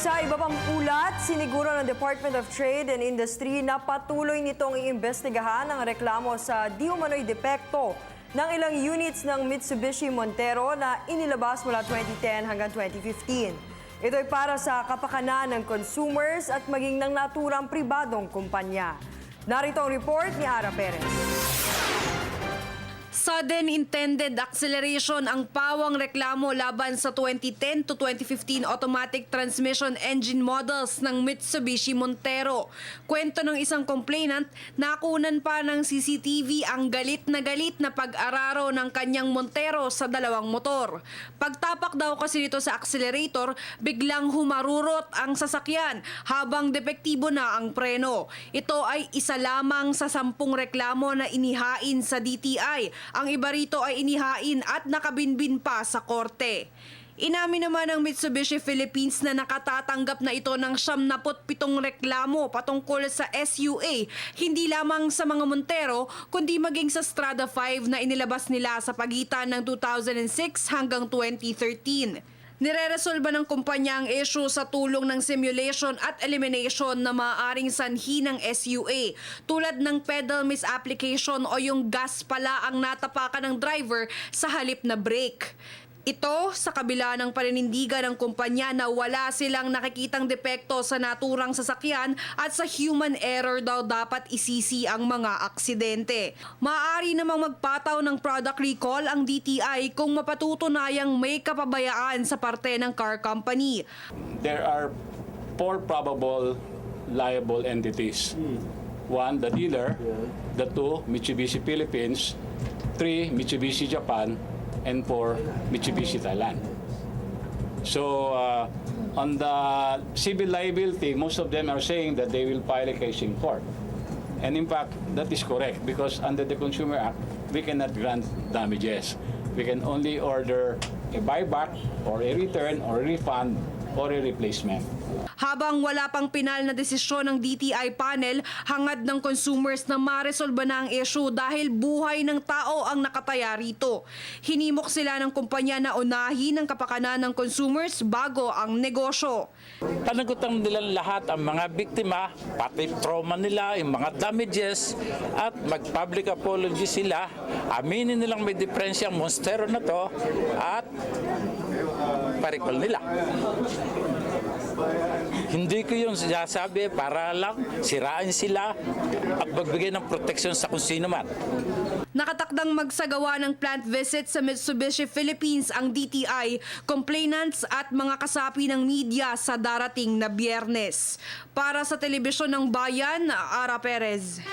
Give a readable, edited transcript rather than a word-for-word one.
Sa iba pang ulat, siniguro ng Department of Trade and Industry na patuloy nitong iimbestigahan ang reklamo sa di umano'y depekto ng ilang units ng Mitsubishi Montero na inilabas mula 2010 hanggang 2015. Ito ay para sa kapakanan ng consumers at maging ng naturang pribadong kumpanya. Narito ang report ni Ara Perez. Sudden intended acceleration ang pawang reklamo laban sa 2010 to 2015 automatic transmission engine models ng Mitsubishi Montero. Kwento ng isang complainant, nakunan pa ng CCTV ang galit na pag-araro ng kanyang Montero sa dalawang motor. Pagtapak daw kasi nito sa accelerator, biglang humarurot ang sasakyan habang depektibo na ang preno. Ito ay isa lamang sa 10 reklamo na inihain sa DTI. Ang iba rito ay inihain at nakabinbin pa sa korte. Inamin naman ng Mitsubishi Philippines na nakatatanggap na ito ng 77 reklamo patungkol sa SUA, hindi lamang sa mga Montero, kundi maging sa Strada 5 na inilabas nila sa pagitan ng 2006 hanggang 2013. Nireresolba ng kumpanya ang issue sa tulong ng simulation at elimination na maaaring sanhi ng SUA, tulad ng pedal misapplication o yung gas pala ang natapakan ng driver sa halip na brake. Ito sa kabila ng paninindigan ng kumpanya na wala silang nakikitang depekto sa naturang sasakyan at sa human error daw dapat isisi ang mga aksidente. Maaari namang magpataw ng product recall ang DTI kung mapatutunayang may kapabayaan sa parte ng car company. There are 4 probable liable entities. 1, the dealer. The 2, Mitsubishi Philippines. 3, Mitsubishi Japan. And 4, Mitsubishi Thailand. So on the civil liability, most of them are saying that they will file a case in court. And in fact, that is correct because under the Consumer Act, we cannot grant damages. We can only order a buyback or a return or a refund or a replacement. Habang wala pang pinal na desisyon ng DTI panel, hangad ng consumers na maresolba na ang issue dahil buhay ng tao ang nakataya rito. Hinimok sila ng kumpanya na unahin ang kapakanan ng consumers bago ang negosyo. Panagutan nila lahat ang mga biktima, pati trauma nila, yung mga damages, at mag-public apology sila. Aminin nilang may diferensya ang Montero na to at parikol nila. Hindi ko yung sinasabi para lang sirain sila at magbigay ng proteksyon sa kung sino man. Nakatakdang magsagawa ng plant visit sa Mitsubishi Philippines ang DTI, complainants at mga kasapi ng media sa darating na Biyernes. Para sa Telebisyon ng Bayan, Ara Perez.